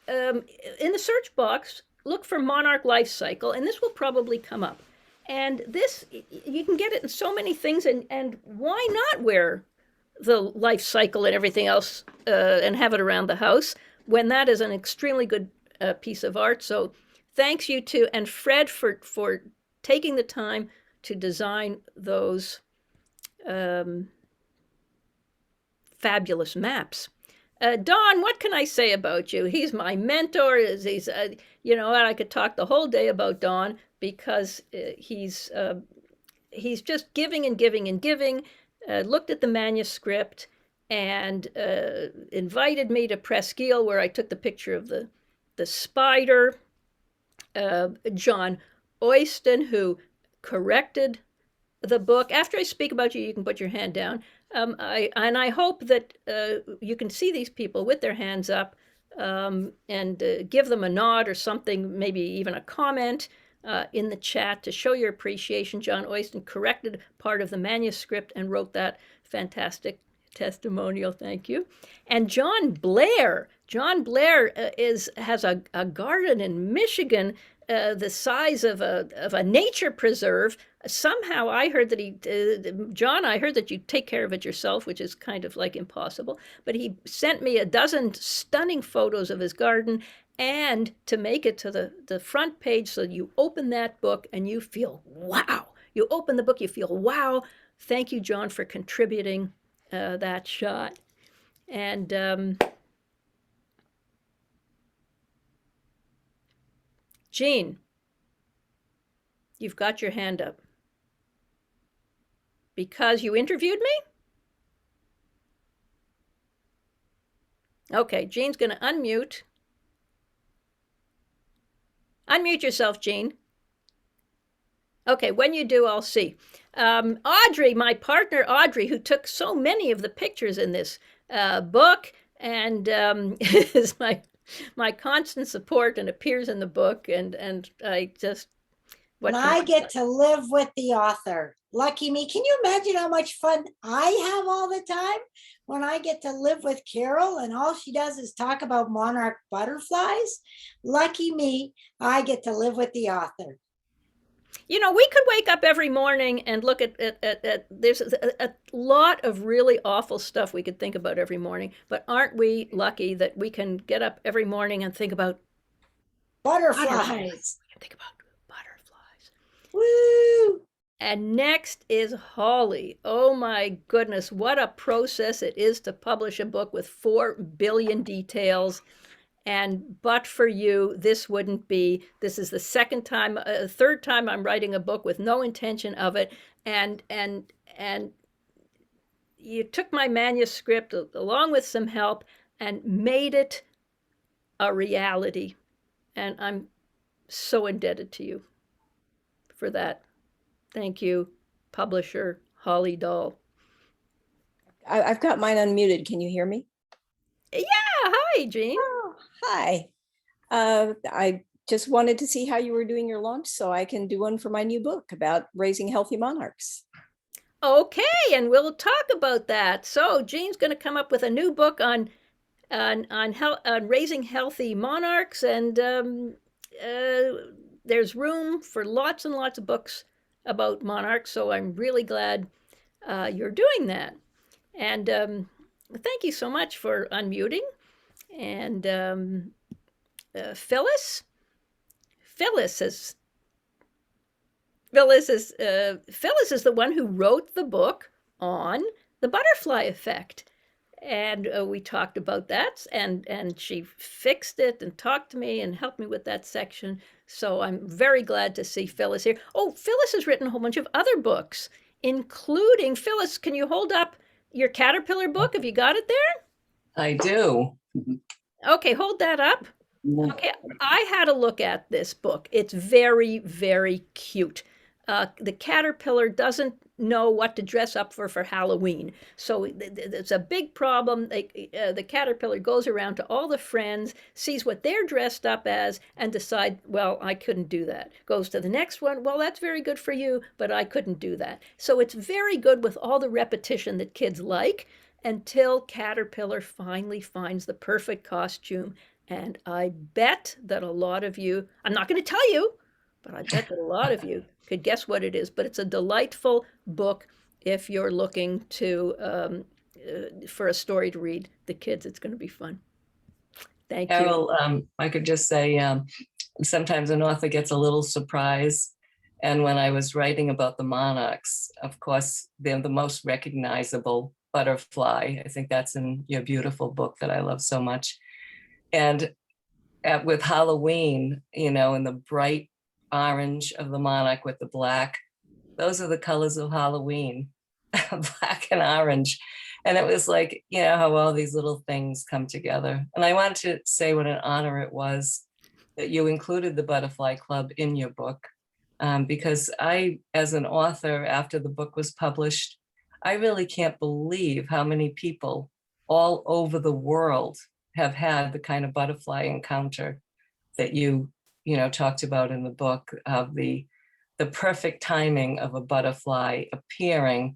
in the search box, look for Monarch Life Cycle, and this will probably come up. And this, you can get it in so many things, and why not wear the life cycle and everything else and have it around the house when that is an extremely good piece of art. So thanks you to, and Fred for taking the time to design those fabulous maps. Don, what can I say about you? He's my mentor. He's, you know, I could talk the whole day about Don because he's just giving and giving and giving. Looked at the manuscript and invited me to Presqu'île, where I took the picture of the spider. John Oyston, who corrected the book. After I speak about you, you can put your hand down. I hope that you can see these people with their hands up and give them a nod or something, maybe even a comment in the chat to show your appreciation. John Oyston corrected part of the manuscript and wrote that fantastic testimonial. Thank you. And John Blair has a garden in Michigan the size of a nature preserve. Somehow I heard that John, I heard that you take care of it yourself, which is kind of like impossible. But he sent me a dozen stunning photos of his garden, and to make it to the front page, so you open that book and you feel wow. You open the book, you feel wow. Thank you, John, for contributing that shot. And Jean, you've got your hand up. Because you interviewed me? Okay, Jean's going to unmute. Unmute yourself, Jean. Okay, when you do, I'll see. Audrey, my partner Audrey, who took so many of the pictures in this book and is my constant support and appears in the book, and I just... And I get to live with the author. Lucky me. Can you imagine how much fun I have all the time when I get to live with Carol and all she does is talk about monarch butterflies? Lucky me, I get to live with the author. You know, we could wake up every morning and look at there's a lot of really awful stuff we could think about every morning, but aren't we lucky that we can get up every morning and think about Butterflies. think about butterflies. Woo! And next is Holly. Oh my goodness, what a process it is to publish a book with 4 billion details. And but for you, this wouldn't be. This is the third time I'm writing a book with no intention of it. And you took my manuscript along with some help and made it a reality. And I'm so indebted to you for that. Thank you, publisher Holly Dahl. I've got mine unmuted. Can you hear me? Yeah, hi, Jean. Oh, hi. I just wanted to see how you were doing your launch so I can do one for my new book about raising healthy monarchs. Okay, and we'll talk about that. So Jean's going to come up with a new book on raising healthy monarchs, and there's room for lots and lots of books about monarchs. So I'm really glad you're doing that. And thank you so much for unmuting. And Phyllis is the one who wrote the book on the butterfly effect. And we talked about that, and she fixed it and talked to me and helped me with that section. So I'm very glad to see Phyllis here. Oh, Phyllis has written a whole bunch of other books, including, Phyllis, can you hold up your caterpillar book? Have you got it there? I do. Okay, hold that up. Okay, I had a look at this book. It's very, very cute. The caterpillar doesn't know what to dress up for Halloween. So it's a big problem. The caterpillar goes around to all the friends, sees what they're dressed up as, and decide, well, I couldn't do that. Goes to the next one, well, that's very good for you, but I couldn't do that. So it's very good with all the repetition that kids like until Caterpillar finally finds the perfect costume. And I bet that a lot of you, I'm not going to tell you, but I bet that a lot of you could guess what it is. But it's a delightful book if you're looking to for a story to read the kids. It's going to be fun. Thank you. Carol, I could just say sometimes an author gets a little surprised. And when I was writing about the monarchs, of course, they're the most recognizable butterfly. I think that's in your beautiful book that I love so much. And with Halloween, you know, in the bright orange of the monarch with the black, those are the colors of Halloween, black and orange. And it was like, you know, how all these little things come together. And I wanted to say what an honor it was that you included the Butterfly Club in your book. Because I, as an author, after the book was published, I really can't believe how many people all over the world have had the kind of butterfly encounter that you talked about in the book, of the perfect timing of a butterfly appearing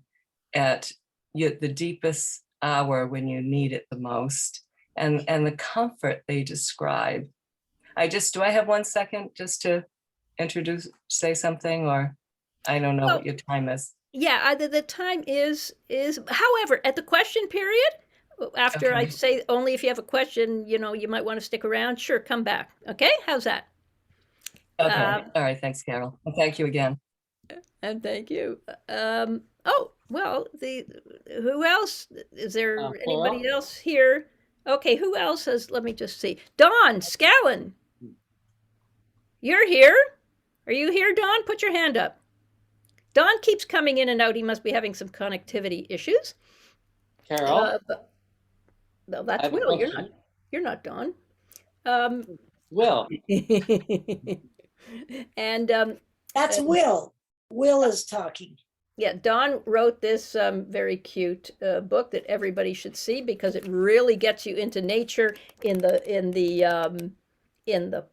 at the deepest hour when you need it the most, and the comfort they describe. Do I have 1 second just to say something, or I don't know what your time is? Yeah, the time is, however, at the question period, after I say only if you have a question, you might want to stick around. Sure, come back. Okay, how's that? Okay, all right, thanks, Carol. And thank you again. And thank you. Oh, well, who else? Is there anybody else here? Okay, who else has, let me just see. Dawn Scallon. You're here? Are you here, Dawn? Put your hand up. Don keeps coming in and out. He must be having some connectivity issues. Carol? No, that's Will. You're not Don. Will. And That's Will. Will is talking. yeah, Don wrote this very cute book that everybody should see because it really gets you into nature in the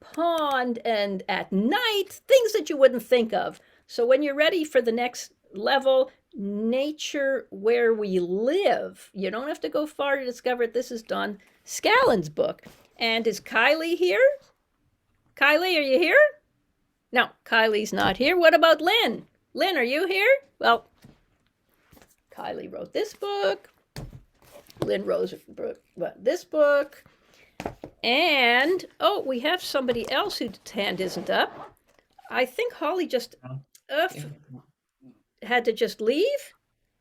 pond and at night, things that you wouldn't think of. So when you're ready for the next level, nature where we live, you don't have to go far to discover it. This is Don Scallon's book. And is Kylie here? Kylie, are you here? No, Kylie's not here. What about Lynn? Lynn, are you here? Well, Kylie wrote this book. Lynn wrote this book. And, oh, we have somebody else whose hand isn't up. I think Holly just had to just leave.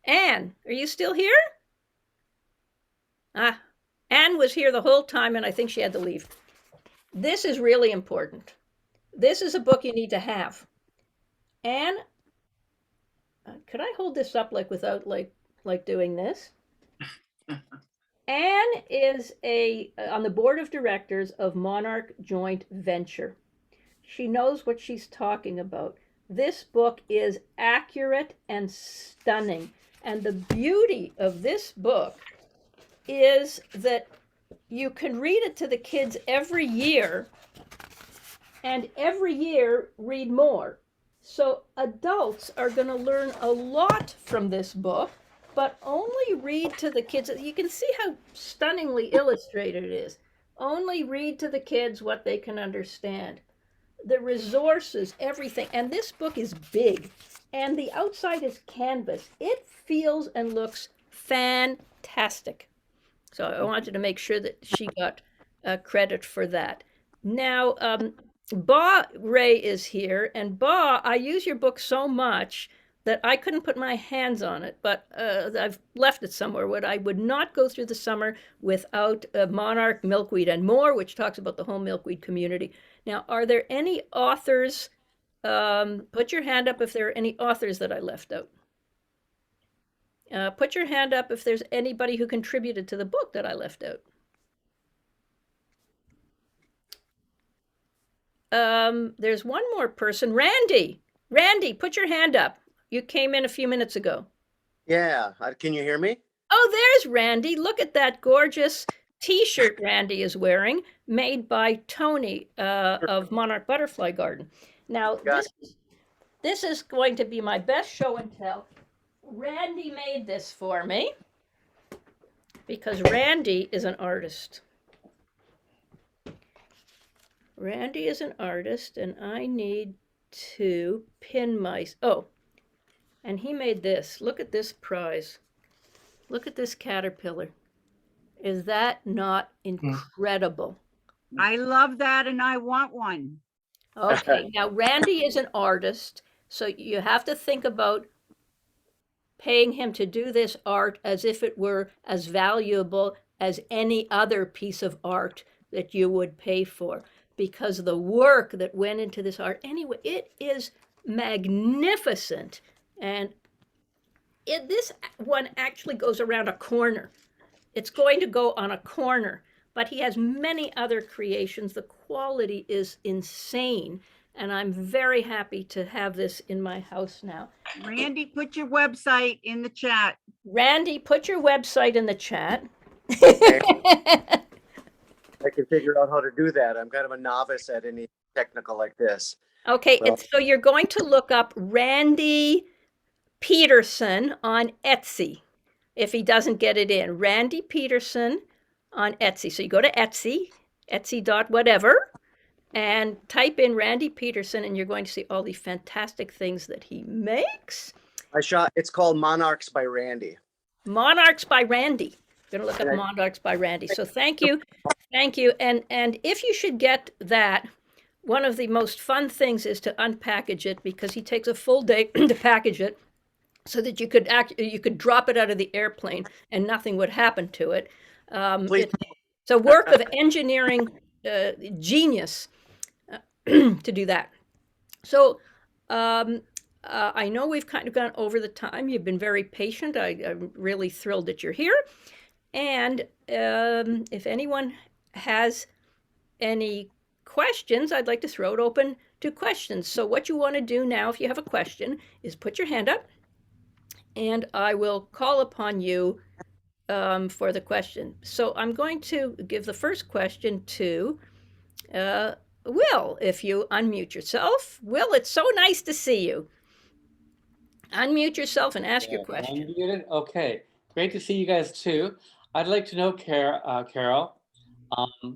Anne, are you still here? Anne was here the whole time, and I think she had to leave. This is really important. This is a book you need to have. Anne, could I hold this up like without like doing this? Anne is on the board of directors of Monarch Joint Venture. She knows what she's talking about. This book is accurate and stunning. And the beauty of this book is that you can read it to the kids every year, and every year read more. So adults are going to learn a lot from this book, but only read to the kids. You can see how stunningly illustrated it is. Only read to the kids what they can understand. The resources, everything. And this book is big, and the outside is canvas. It feels and looks fantastic. So I wanted to make sure that she got credit for that. Now, Ba Ray is here, and Ba, I use your book so much that I couldn't put my hands on it, but I've left it somewhere. What I would not go through the summer without Monarch, Milkweed, and More, which talks about the whole milkweed community. Now, are there any authors? Put your hand up if there are any authors that I left out. Put your hand up if there's anybody who contributed to the book that I left out. There's one more person, Randy. Randy, put your hand up. You came in a few minutes ago. Yeah, can you hear me? Oh, there's Randy. Look at that gorgeous T-shirt Randy is wearing, made by Tony of Monarch Butterfly Garden. Now, this is going to be my best show and tell. Randy made this for me because Randy is an artist. Randy is an artist, and I need to pin my... Oh, and he made this. Look at this prize. Look at this caterpillar. Is that not incredible? I love that, and I want one. Okay, now Randy is an artist, so you have to think about paying him to do this art as if it were as valuable as any other piece of art that you would pay for, because the work that went into this art, anyway, it is magnificent. And this one actually goes around a corner. It's going to go on a corner, but he has many other creations. The quality is insane, and I'm very happy to have this in my house now. Randy, put your website in the chat. Randy, put your website in the chat. I can figure out how to do that. I'm kind of a novice at any technical like this. Okay, so you're going to look up Randy Peterson on Etsy. If he doesn't get it in, Randy Peterson on Etsy. So you go to Etsy, etsy.whatever, and type in Randy Peterson, and you're going to see all the fantastic things that he makes. It's called Monarchs by Randy. Monarchs by Randy. You're going to look up Monarchs by Randy. So thank you. Thank you. And if you should get that, one of the most fun things is to unpackage it, because he takes a full day to package it so that you could drop it out of the airplane and nothing would happen to it. It's a work of engineering genius to do that. So I know we've kind of gone over the time. You've been very patient. I'm really thrilled that you're here. And if anyone has any questions, I'd like to throw it open to questions. So what you want to do now, if you have a question, is put your hand up, and I will call upon you for the question. So I'm going to give the first question to Will, if you unmute yourself. Will, it's so nice to see you. Unmute yourself and ask your question. Unmuted? Okay, great to see you guys too. I'd like to know, Carol,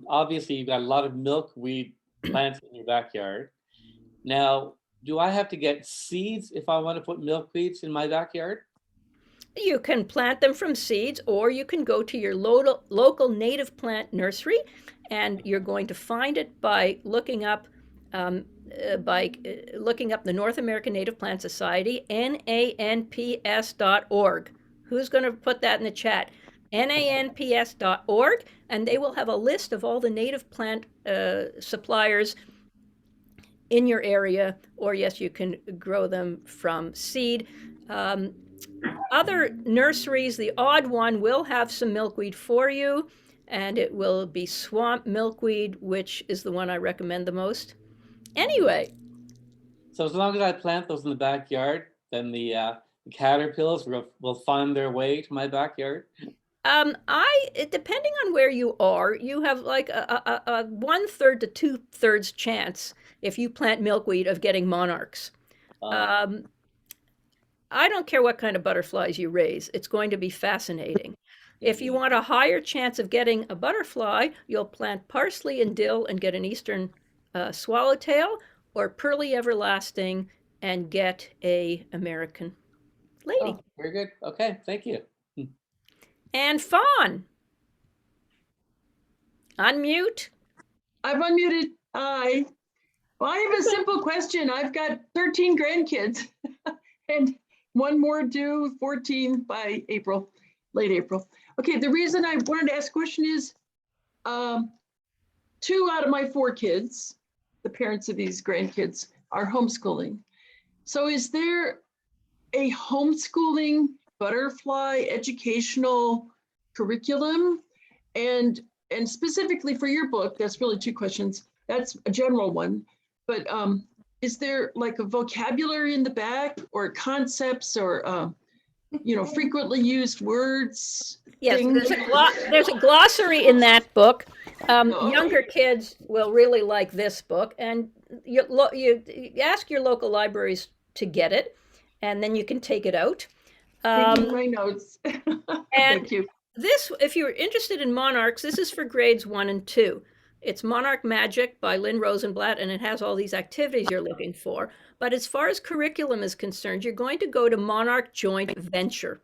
obviously you've got a lot of milkweed plants in your backyard. Now, do I have to get seeds if I want to put milkweeds in my backyard? You can plant them from seeds, or you can go to your local native plant nursery, and you're going to find it by looking up the North American Native Plant Society, NANPS.org. Who's going to put that in the chat? NANPS.org, and they will have a list of all the native plant suppliers in your area, or yes, you can grow them from seed. Other nurseries, the odd one will have some milkweed for you, and it will be swamp milkweed, which is the one I recommend the most. Anyway. So as long as I plant those in the backyard, then the caterpillars will find their way to my backyard. Depending on where you are, you have like a 1/3 to 2/3 chance if you plant milkweed of getting monarchs. I don't care what kind of butterflies you raise. It's going to be fascinating. If you want a higher chance of getting a butterfly, you'll plant parsley and dill and get an eastern swallowtail, or pearly everlasting and get a American lady. Oh, very good. Okay, thank you. And Fawn. Unmute. I'm unmuted. Hi. Well, I have a simple question. I've got 13 grandkids and one more due 14 by April, late April. Okay, the reason I wanted to ask a question is 2 out of my 4 kids, the parents of these grandkids, are homeschooling. So is there a homeschooling butterfly educational curriculum? And specifically for your book, that's really 2 questions. That's a general one, but is there like a vocabulary in the back, or concepts, or frequently used words? Yes, things? there's a glossary in that book. Oh, Younger kids will really like this book, and you ask your local libraries to get it, and then you can take it out. Taking my notes. Thank you. This, if you're interested in monarchs, this is for grades 1 and 2. It's Monarch Magic by Lynn Rosenblatt, and it has all these activities you're looking for. But as far as curriculum is concerned, you're going to go to Monarch Joint Venture.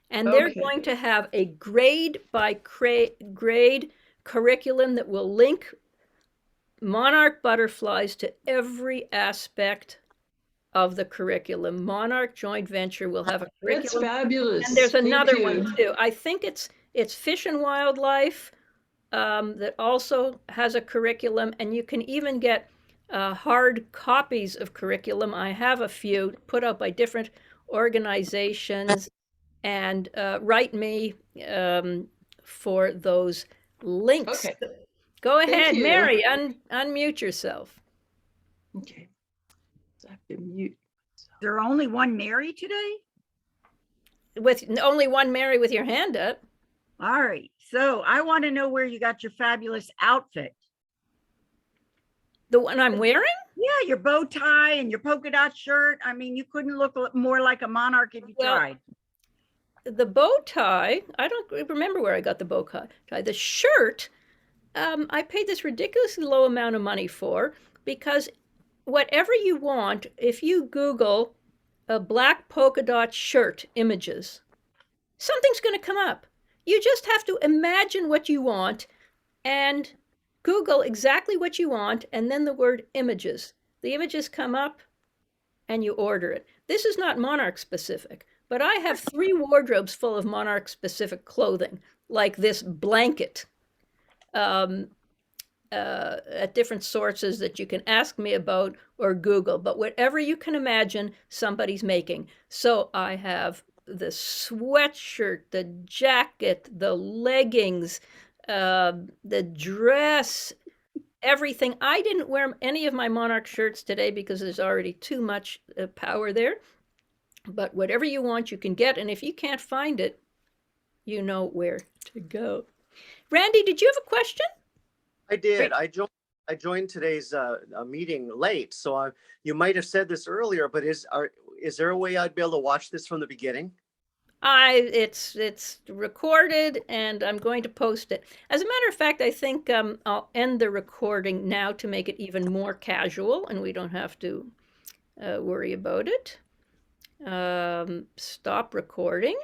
And they're going to have a grade by grade curriculum that will link monarch butterflies to every aspect of the curriculum. Monarch Joint Venture will have a curriculum. That's fabulous. And there's another one too. I think it's Fish and Wildlife that also has a curriculum, and you can even get hard copies of curriculum. I have a few put out by different organizations, and write me for those links. Okay. Go ahead, Thank you. Mary, unmute yourself. Okay. So I have to mute. There only one Mary today? With only one Mary with your hand up. All right. So I want to know where you got your fabulous outfit. The one I'm wearing? Yeah, your bow tie and your polka dot shirt. I mean, you couldn't look more like a monarch if you tried. The bow tie, I don't remember where I got the bow tie. The shirt, I paid this ridiculously low amount of money for, because whatever you want, if you Google a black polka dot shirt images, something's going to come up. You just have to imagine what you want and Google exactly what you want, and then the word images. The images come up and you order it. This is not Monarch specific, but I have 3 wardrobes full of Monarch specific clothing, like this blanket at different sources that you can ask me about or Google, but whatever you can imagine, somebody's making. So I have the sweatshirt, the jacket, the leggings, the dress, everything. I didn't wear any of my Monarch shirts today because there's already too much power there. But whatever you want, you can get. And if you can't find it, you know where to go. Randy, did you have a question? I did. I joined today's meeting late, so you might have said this earlier, but is there a way I'd be able to watch this from the beginning? It's recorded and I'm going to post it. As a matter of fact, I think I'll end the recording now to make it even more casual and we don't have to worry about it. Stop recording.